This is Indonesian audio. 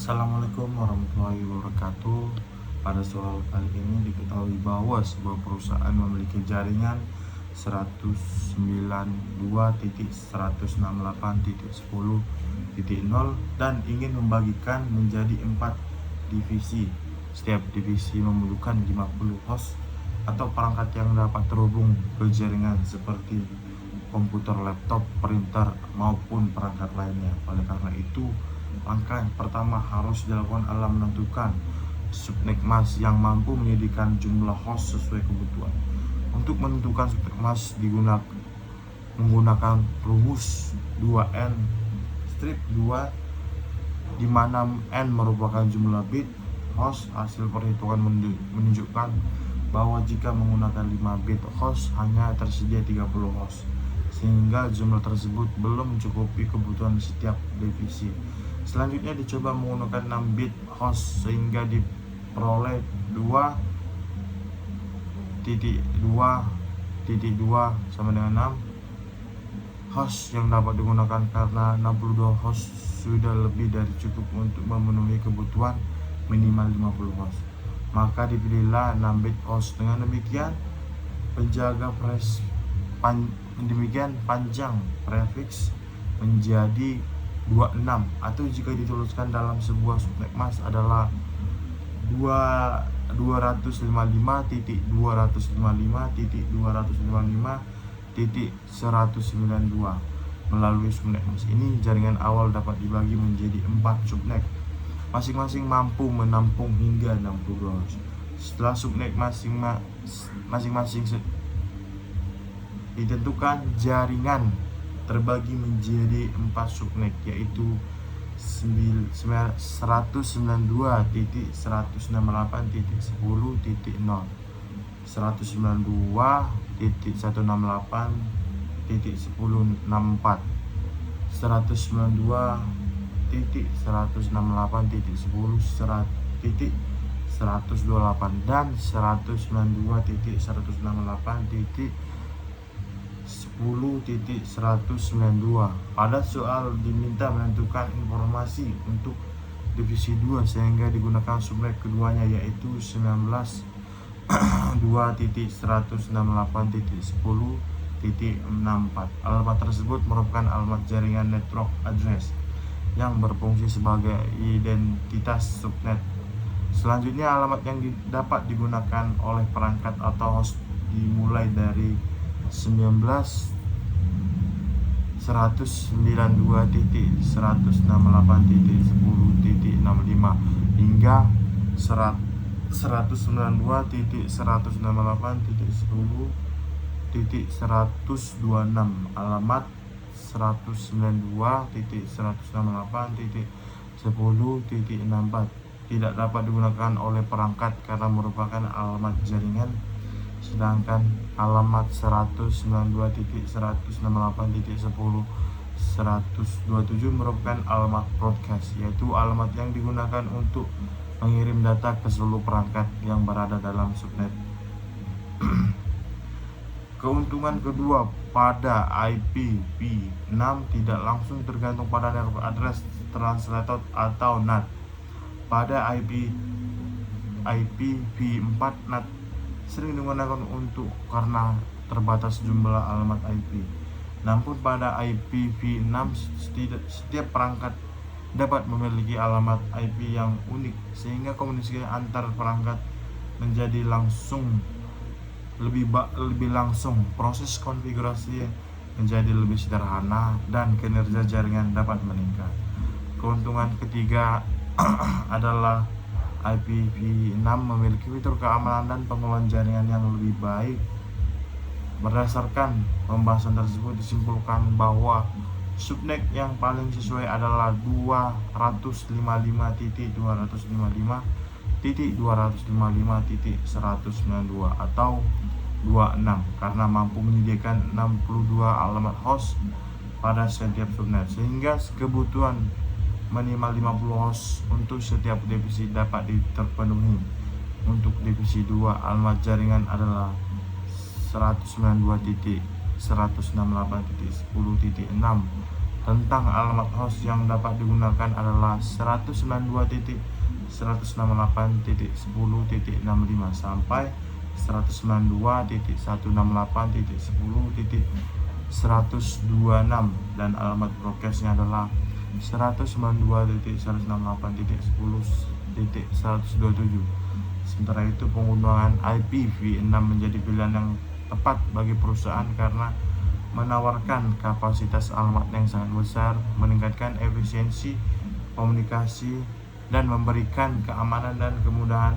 Assalamualaikum warahmatullahi wabarakatuh. Pada soal kali ini diketahui bahwa sebuah perusahaan memiliki jaringan 192.168.10.0 dan ingin membagikan menjadi 4 divisi. Setiap divisi membutuhkan 50 host atau perangkat yang dapat terhubung ke jaringan seperti komputer, laptop, printer, maupun perangkat lainnya. Oleh karena itu, langkah pertama harus dilakukan adalah menentukan subnetmask yang mampu menyediakan jumlah host sesuai kebutuhan. Untuk menentukan subnetmask menggunakan rumus 2n strip 2, di mana n merupakan jumlah bit host. Hasil perhitungan menunjukkan bahwa jika menggunakan 5 bit host hanya tersedia 30 host, sehingga jumlah tersebut belum mencukupi kebutuhan setiap divisi. Selanjutnya dicoba menggunakan 6 bit host sehingga diperoleh 2.2.2 sama dengan 6 host yang dapat digunakan, karena 62 host sudah lebih dari cukup untuk memenuhi kebutuhan minimal 50 host. Maka dipilihlah 6 bit host. Dengan demikian panjang prefix menjadi 26, atau jika dituliskan dalam sebuah subnetmask adalah 255.255.255.192. Melalui subnetmask ini, jaringan awal dapat dibagi menjadi 4 subnet, masing-masing mampu menampung hingga 62 host. Setelah subnet masing-masing ditentukan, jaringan terbagi menjadi 4 subnet, yaitu 192.168.10.0, 192.168.1064, 192.168.10.128, dan 192.168.10.192. Pada soal diminta menentukan informasi untuk divisi 2 sehingga digunakan subnet keduanya, yaitu 19.2.168.10.64. Alamat tersebut merupakan alamat jaringan network address yang berfungsi sebagai identitas subnet. Selanjutnya, alamat yang dapat digunakan oleh perangkat atau host dimulai dari 192.168.10.65 hingga 192.168.10.126. Alamat 192.168.10.64 tidak dapat digunakan oleh perangkat karena merupakan alamat jaringan, sedangkan alamat 192.168.10.127 merupakan alamat broadcast, yaitu alamat yang digunakan untuk mengirim data ke seluruh perangkat yang berada dalam subnet. Keuntungan kedua pada IPv6 tidak langsung tergantung pada network address translator atau NAT. Pada IPv4, NAT sering digunakan karena terbatas jumlah alamat IP. Namun pada IPv6 setiap perangkat dapat memiliki alamat IP yang unik, sehingga komunikasi antar perangkat menjadi lebih langsung. Proses konfigurasi menjadi lebih sederhana dan kinerja jaringan dapat meningkat. Keuntungan ketiga adalah IPv6 memiliki fitur keamanan dan pengelolaan jaringan yang lebih baik. Berdasarkan pembahasan tersebut, disimpulkan bahwa subnet yang paling sesuai adalah 255.255.255.192 atau 26, karena mampu menyediakan 62 alamat host pada setiap subnet, sehingga kebutuhan minimal 50 host untuk setiap divisi dapat terpenuhi. Untuk divisi 2, alamat jaringan adalah 192.168.10.6 tentang alamat host yang dapat digunakan adalah 192.168.10.65 sampai 192.168.10.126 dan alamat broadcastnya adalah 192.168.10.127. Sementara itu, penggunaan IPv6 menjadi pilihan yang tepat bagi perusahaan karena menawarkan kapasitas alamat yang sangat besar, meningkatkan efisiensi komunikasi, dan memberikan keamanan dan kemudahan